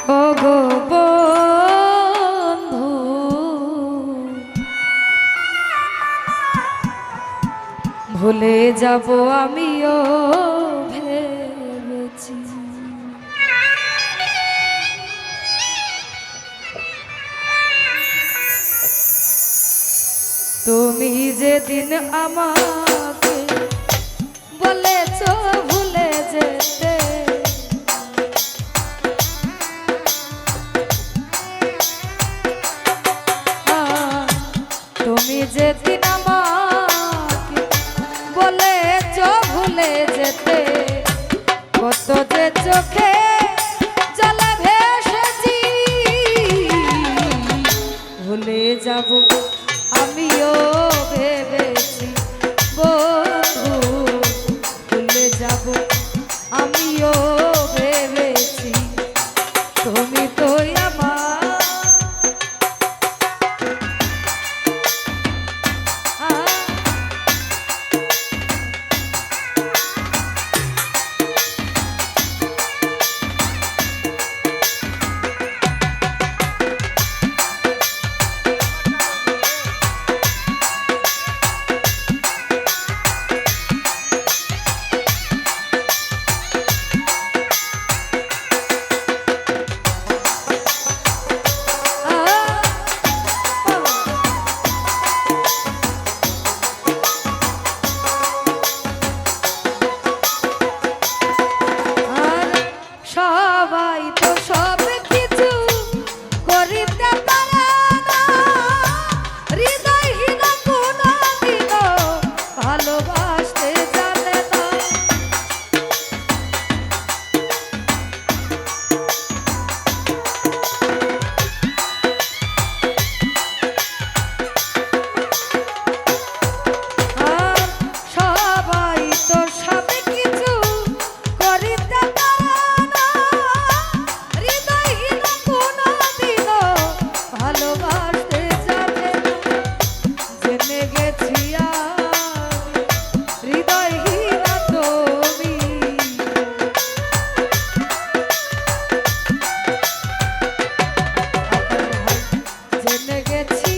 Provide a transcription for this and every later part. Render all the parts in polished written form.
ওগো বন্ধু ভুলে যাব আমিও ভেবেছি তুমি যেদিন আমাকে বলেছ ভুলে যেতে তুমি যেদিন আমাকে বলেছ ভুলে যেতে কত যে চোখে জলে ভেসেছি ভুলে যাব আমিও ভেবেছি বন্ধু ভুলে যাব আমিও ভেবেছি তুমি তো আমার সবাই তো সব কিছু করিতে পারে না হৃদয়হীন কোনদিনও ভালোবাসতে জানে না আর সবাই তো সব কিছু করিতে ভালোবাসতে জানে জেনে গেছি হৃদয়হীন তুমি জেনে গেছি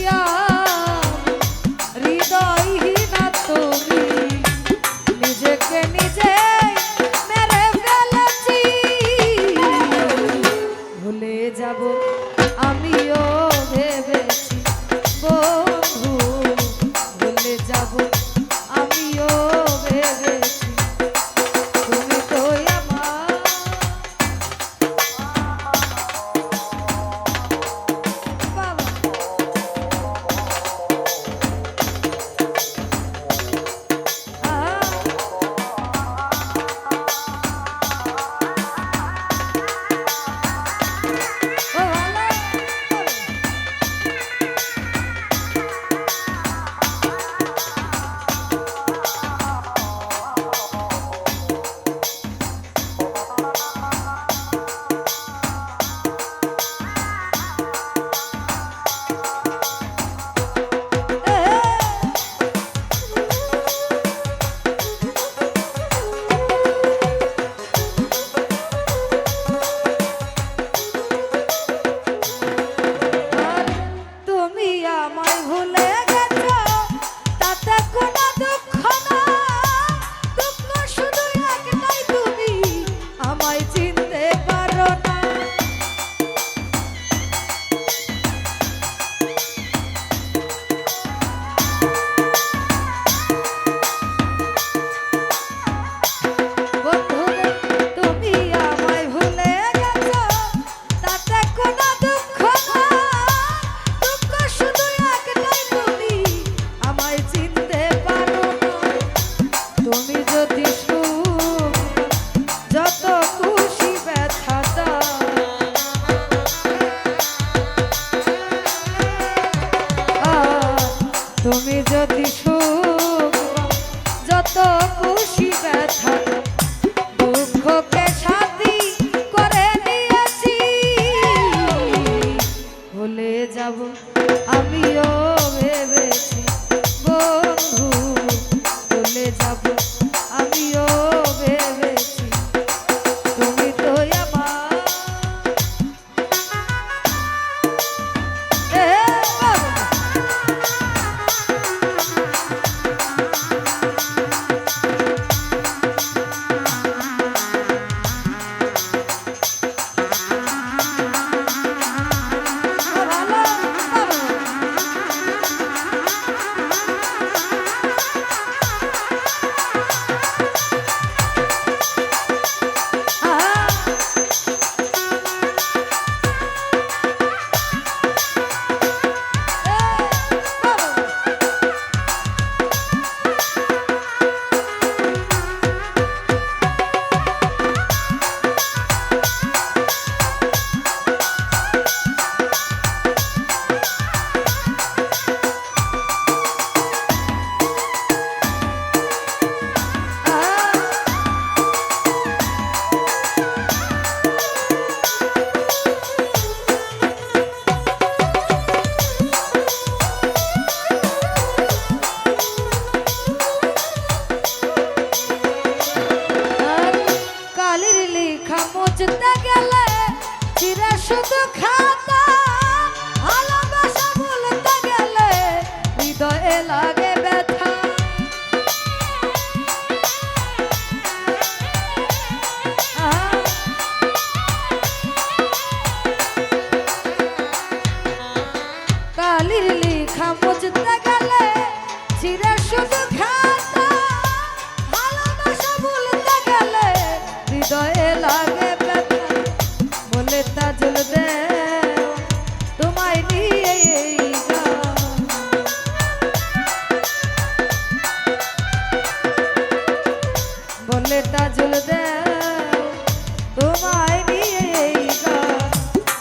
হৃদয়হীন তুমি নিজেকে নিজে মেরে ফেলেছি ভুলে যাব আমিও ভেবেছি বন্ধু ভুলে যাব আমিও ভেবেছি তুমি তো আমার বাবা ও চিরা শুধু খাতা ভালোবাসা বলতে গেলে হৃদয়ে লাগে ব্যথা কালি লিখা মুছতে গেলে চিরা শুধু খাতা ভালোবাসা বলতে গেলে হৃদয়ে লাগে ব্যথা বলে তাজুল দে তোমায় নিয়ে এই গান। বলে তাজুল দে তোমায় নিয়ে এই গান।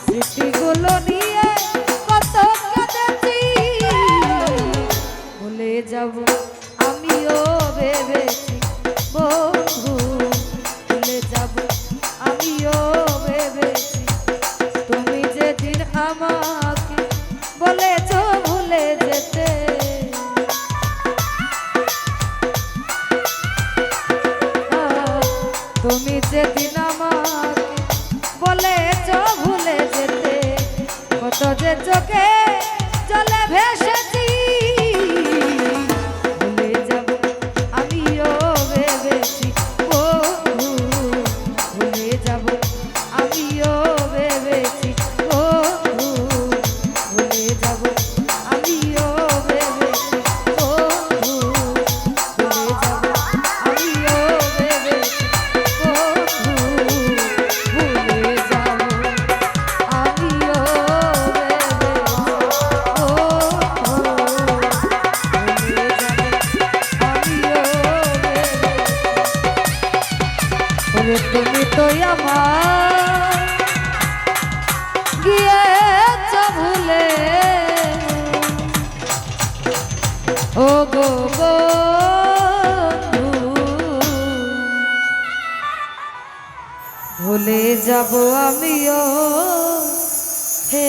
স্মৃতিগুলো নিয়ে কত কাঁদেছি ভুলে যাব আমিও ভেবেছি বন্ধু ভুলে যাব আমিও ভেবেছি তুমি যেদিন আমাকে বলেছ ভুলে যেতে তুমি যেদিন আমাকে বলেছ ভুলে যেতে কত যে চোখে জলে ভেসেছি ভুলে যাব আমিও ভেবেছি বন্ধু ভুলে যাব আমিও ভেবেছি বন্ধু ভুলে যাব আমিও ভেবেছি বন্ধু ভুলে যাব আমিও ভেবেছি বন্ধু ভুলে যাব আমিও তুমি তো আমার গিয়েছ ভুলে ও গো বন্ধু ভুলে যাব আমিও হে